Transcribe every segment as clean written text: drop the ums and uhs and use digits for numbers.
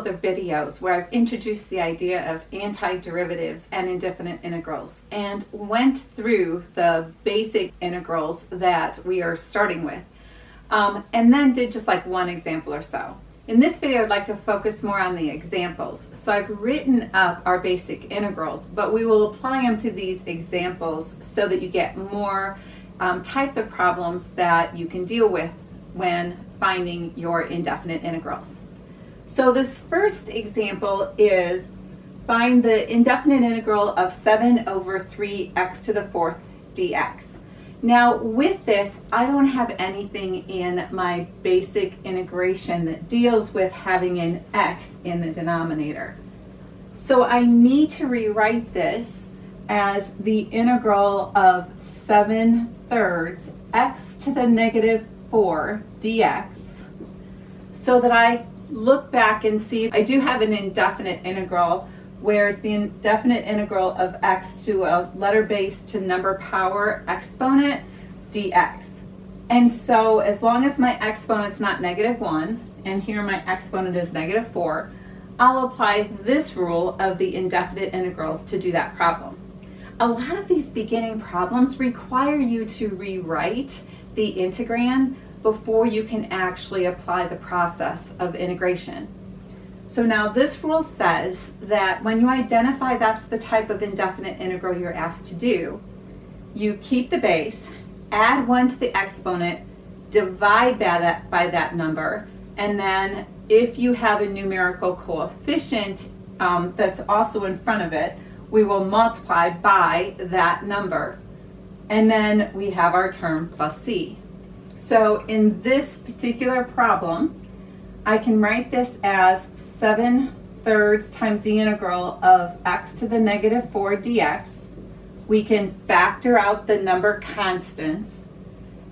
other videos where I've introduced the idea of antiderivatives and indefinite integrals and went through the basic integrals that we are starting with, and then did just like one example or so. In this video, I'd like to focus more on the examples. So I've written up our basic integrals, but we will apply them to these examples so that you get more types of problems that you can deal with when finding your indefinite integrals. So this first example is find the indefinite integral of 7 over 3x to the 4th dx. Now with this, I don't have anything in my basic integration that deals with having an x in the denominator. So I need to rewrite this as the integral of 7/3 x to the negative 4 dx, so that I look back and see I do have an indefinite integral, whereas the indefinite integral of x to a letter base to number power exponent dx. And so as long as my exponent's not -1, and here my exponent is -4, I'll apply this rule of the indefinite integrals to do that problem. A lot of these beginning problems require you to rewrite the integrand before you can actually apply the process of integration. So now this rule says that when you identify that's the type of indefinite integral you're asked to do, you keep the base, add 1 to the exponent, divide by that number, and then if you have a numerical coefficient that's also in front of it, we will multiply by that number. And then we have our term plus c. So in this particular problem, I can write this as 7/3 times the integral of x to the negative 4 dx. We can factor out the number constants,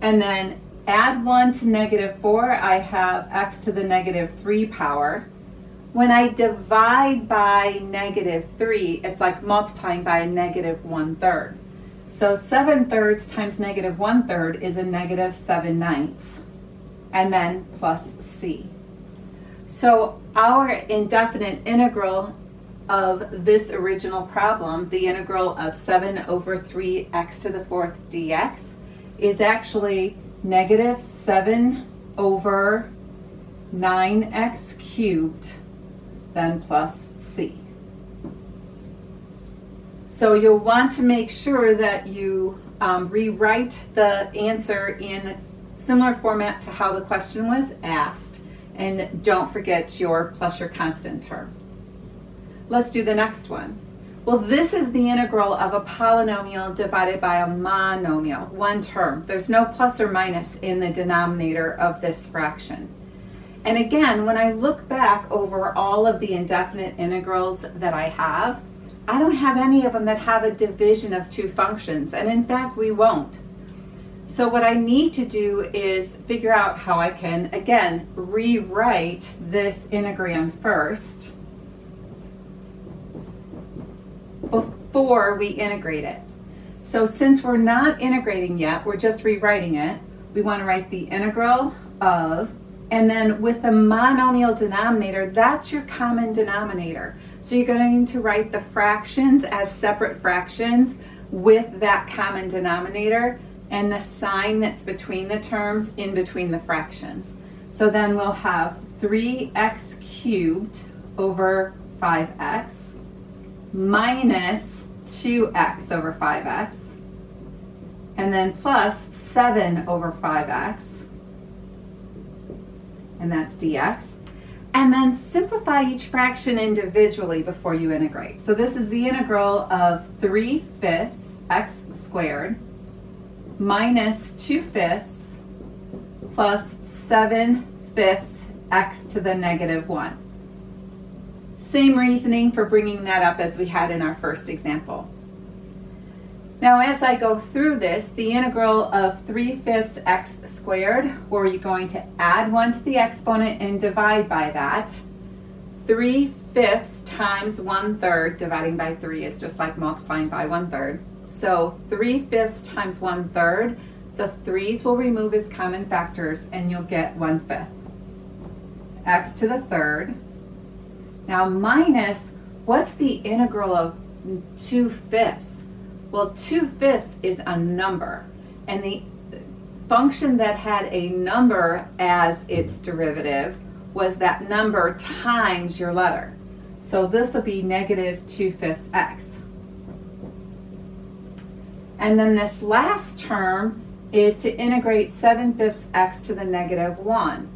and then add 1 to -4, I have x to the negative 3 power. When I divide by -3, it's like multiplying by a -1/3. So 7/3 times -1/3 is a -7/9, and then plus c. So our indefinite integral of this original problem, the integral of 7 over 3x to the 4th dx, is actually -7 over 9x cubed, then plus c. So you'll want to make sure that you rewrite the answer in similar format to how the question was asked, and don't forget your plus your constant term. Let's do the next one. Well, this is the integral of a polynomial divided by a monomial, one term. There's no plus or minus in the denominator of this fraction. And again, when I look back over all of the indefinite integrals that I have, I don't have any of them that have a division of two functions, and in fact we won't. So what I need to do is figure out how I can, again, rewrite this integrand first before we integrate it. So since we're not integrating yet, we're just rewriting it, we want to write the integral of, and then with the monomial denominator, that's your common denominator. So you're going to write the fractions as separate fractions with that common denominator and the sign that's between the terms in between the fractions. So then we'll have 3x cubed over 5x minus 2x over 5x, and then plus 7 over 5x, and that's dx. And then simplify each fraction individually before you integrate. So this is the integral of 3/5 x squared minus 2/5 plus 7/5 x to the -1. Same reasoning for bringing that up as we had in our first example. Now as I go through this, the integral of 3/5 x squared, where you're going to add 1 to the exponent and divide by that. 3/5 times 1/3 dividing by 3 is just like multiplying by 1/3. So 3/5 times 1/3, the 3's will remove as common factors and you'll get 1/5. X to the third Now minus, what's the integral of 2/5? Well, 2/5 is a number, and the function that had a number as its derivative was that number times your letter. So this will be negative 2/5 x. And then this last term is to integrate 7/5 x to the negative 1.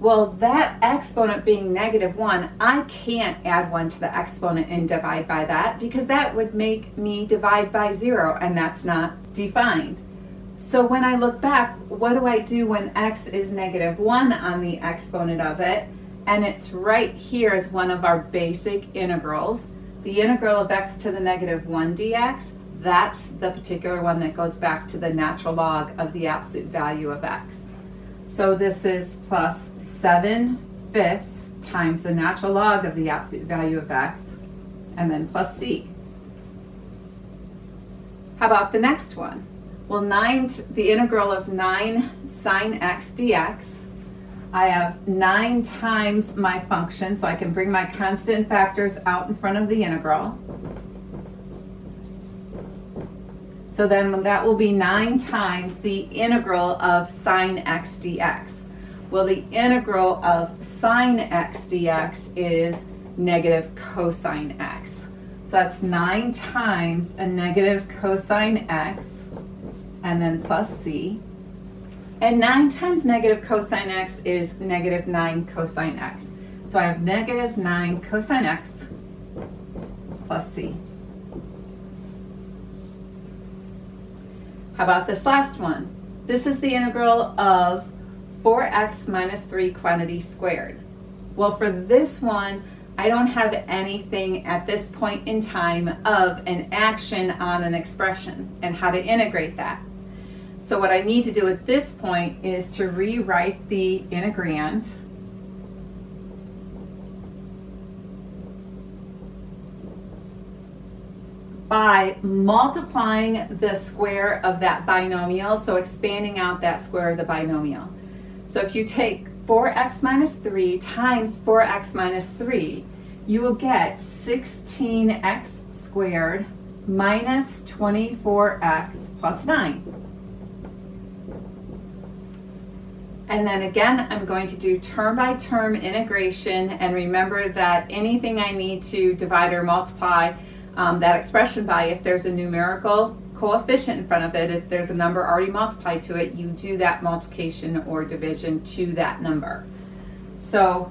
Well, that exponent being negative 1, I can't add 1 to the exponent and divide by that, because that would make me divide by 0, and that's not defined. So when I look back, what do I do when x is negative 1 on the exponent of it? And it's right here as one of our basic integrals. The integral of x to the negative 1 dx, that's the particular one that goes back to the natural log of the absolute value of x. So this is plus 7/5 times the natural log of the absolute value of x, and then plus c. How about the next one? Well, the integral of 9 sine x dx, I have 9 times my function, so I can bring my constant factors out in front of the integral. So then that will be 9 times the integral of sine x dx. Well, the integral of sine x dx is negative cosine x. So that's 9 times a negative cosine x, and then plus c. And 9 times negative cosine x is negative 9 cosine x. So I have negative 9 cosine x plus c. How about this last one? This is the integral of 4x minus 3 quantity squared. Well, for this one, I don't have anything at this point in time of an action on an expression and how to integrate that. So what I need to do at this point is to rewrite the integrand by multiplying the square of that binomial, so expanding out that square of the binomial. So if you take 4x minus 3 times 4x minus 3, you will get 16x squared minus 24x plus 9. And then again, I'm going to do term by term integration, and remember that anything I need to divide or multiply that expression by, if there's a numerical coefficient in front of it, if there's a number already multiplied to it, you do that multiplication or division to that number. So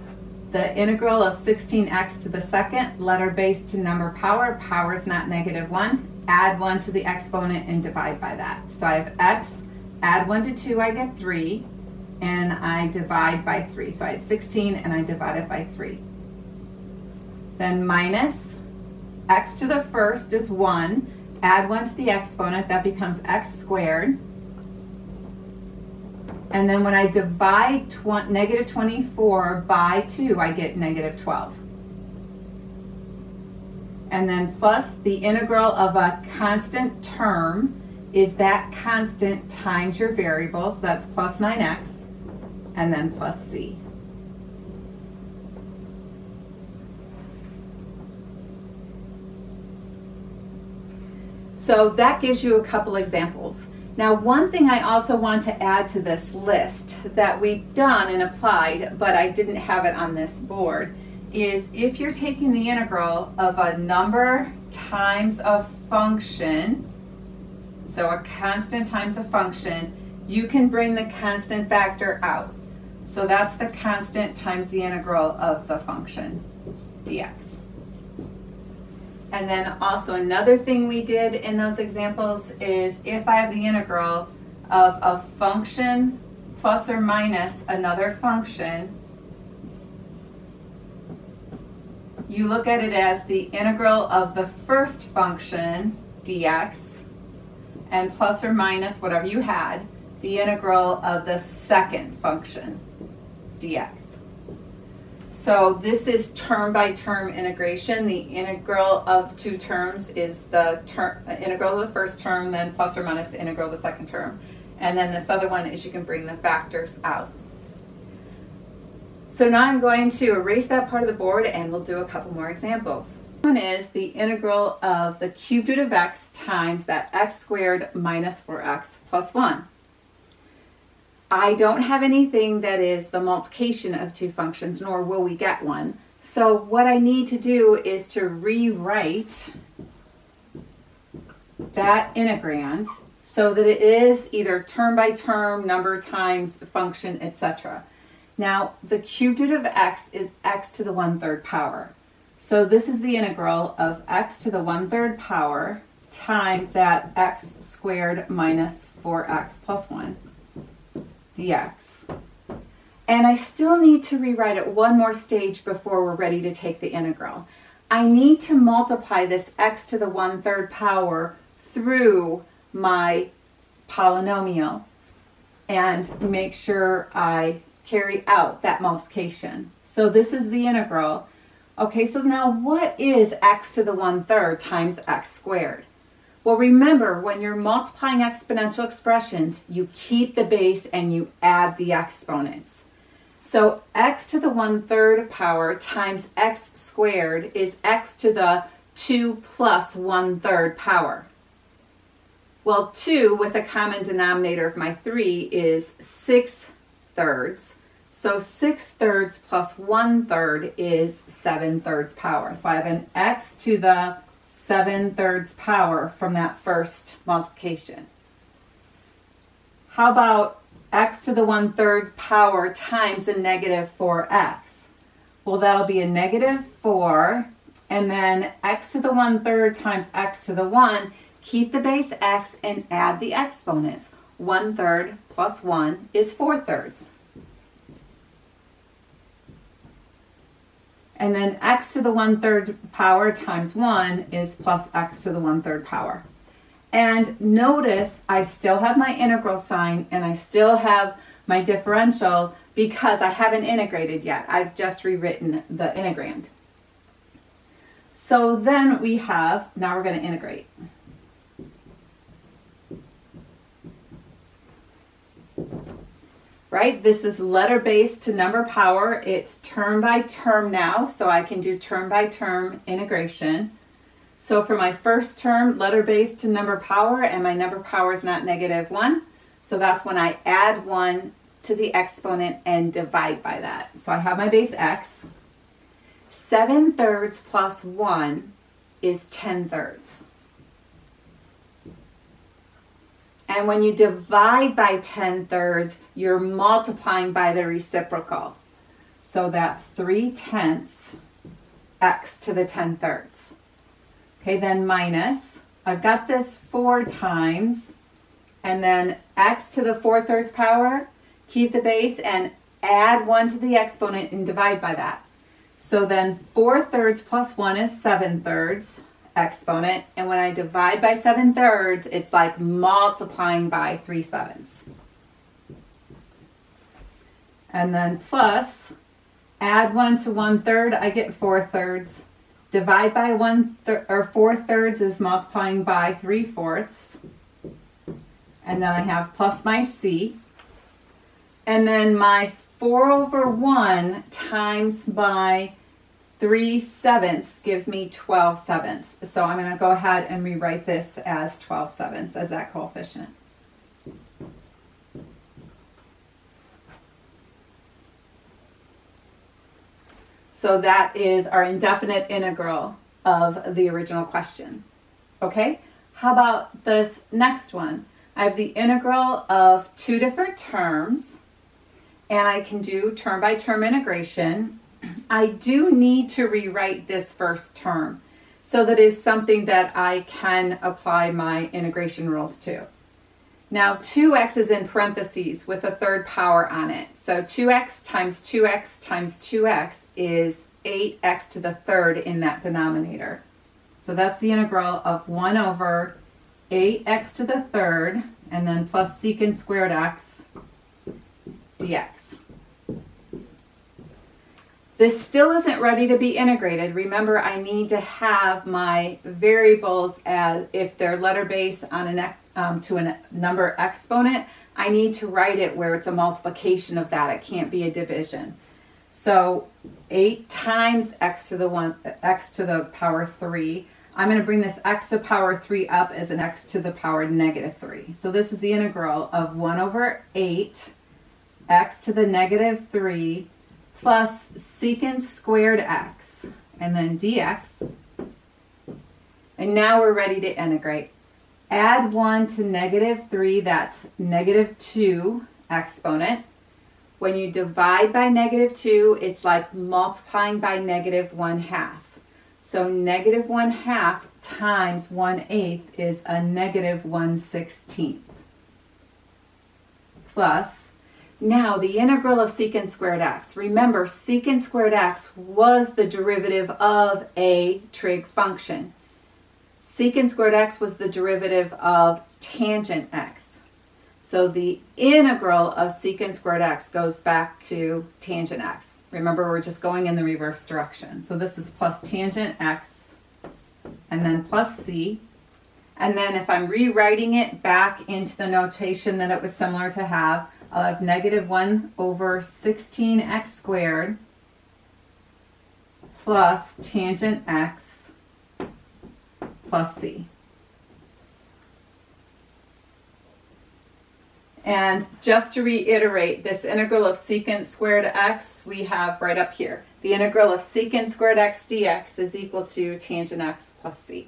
the integral of 16x to the second, letter base to number power, power is not negative 1, add 1 to the exponent and divide by that. So I have x, add 1 to 2, I get 3, and I divide by 3. So I had 16 and I divide it by 3. Then minus x to the first is 1, add 1 to the exponent, that becomes x squared. And then when I divide negative 24 by 2, I get negative 12. And then plus the integral of a constant term is that constant times your variable, so that's plus 9x, and then plus c. So that gives you a couple examples. Now, one thing I also want to add to this list that we've done and applied, but I didn't have it on this board, is if you're taking the integral of a number times a function, so a constant times a function, you can bring the constant factor out. So that's the constant times the integral of the function dx. And then also another thing we did in those examples is if I have the integral of a function plus or minus another function, you look at it as the integral of the first function dx and plus or minus whatever you had, the integral of the second function dx. So this is term by term integration. The integral of two terms is the integral of the first term, then plus or minus the integral of the second term. And then this other one is you can bring the factors out. So now I'm going to erase that part of the board and we'll do a couple more examples. One is the integral of the cubed root of x times that x squared minus 4x plus 1. I don't have anything that is the multiplication of two functions, nor will we get one. So what I need to do is to rewrite that integrand so that it is either term by term, number times function, etc. Now, the cubed root of x is x to the 1/3 power. So this is the integral of x to the 1/3 power times that x squared minus 4x plus 1 dx. And I still need to rewrite it one more stage before we're ready to take the integral. I need to multiply this x to the 1/3 power through my polynomial and make sure I carry out that multiplication. So this is the integral. Okay, so now what is x to the 1/3 times x squared? Well, remember, when you're multiplying exponential expressions, you keep the base and you add the exponents. So x to the 1/3 power times x squared is x to the 2 plus 1/3 power. Well, 2 with a common denominator of my 3 is 6/3. So 6/3 plus 1/3 is 7/3 power. So I have an x to the 7/3 power from that first multiplication. How about x to the 1/3 power times a negative 4x? Well, that'll be a negative 4, and then x to the 1/3 times x to the 1. Keep the base x and add the exponents. 1/3 plus 1 is 4/3. And then x to the 1/3 power times 1 is plus x to the 1/3 power. And notice I still have my integral sign and I still have my differential because I haven't integrated yet. I've just rewritten the integrand. So then we have, now we're going to integrate. Right? This is letter base to number power. It's term by term now, so I can do term by term integration. So for my first term, letter base to number power, and my number power is not -1. So that's when I add 1 to the exponent and divide by that. So I have my base x. 7/3 plus 1 is 10/3. And when you divide by 10/3, you're multiplying by the reciprocal. So that's 3/10 x to the 10/3. Okay, then minus, I've got this 4 times, and then x to the 4/3 power, keep the base and add 1 to the exponent and divide by that. So then 4/3 plus 1 is 7/3. Exponent, and when I divide by 7/3, it's like multiplying by 3/7. And then plus, add 1 to 1/3, I get 4/3. Divide by 4/3 is multiplying by 3/4. And then I have plus my c. And then my 4/1 times my 3/7 gives me 12/7. So I'm going to go ahead and rewrite this as 12/7 as that coefficient. So that is our indefinite integral of the original question. Okay, how about this next one? I have the integral of two different terms, and I can do term by term integration. I do need to rewrite this first term, so that is something that I can apply my integration rules to. Now 2x is in parentheses with a third power on it. So 2x times 2x times 2x is 8x to the third in that denominator. So that's the integral of 1 over 8x to the third, and then plus secant squared x dx. This still isn't ready to be integrated. Remember, I need to have my variables as if they're letter base on to a number exponent. I need to write it where it's a multiplication of that. It can't be a division. So 8 times x to the power 3. I'm going to bring this x to the power 3 up as an x to the power negative 3. So this is the integral of 1 over 8 x to the negative 3 plus secant squared x, and then dx. And now we're ready to integrate. Add 1 to negative 3, that's negative 2 exponent. When you divide by negative 2, it's like multiplying by negative 1/2. So negative 1/2 times 1/8 is a negative 1/16. Plus, now the integral of secant squared x. Remember, secant squared x was the derivative of a trig function. Secant squared x was the derivative of tangent x. So the integral of secant squared x goes back to tangent x. Remember, we're just going in the reverse direction. So this is plus tangent x, and then plus c. And then if I'm rewriting it back into the notation that it was similar to have, I'll have negative 1 over 16x squared plus tangent x plus c. And just to reiterate, this integral of secant squared x we have right up here. The integral of secant squared x dx is equal to tangent x plus c.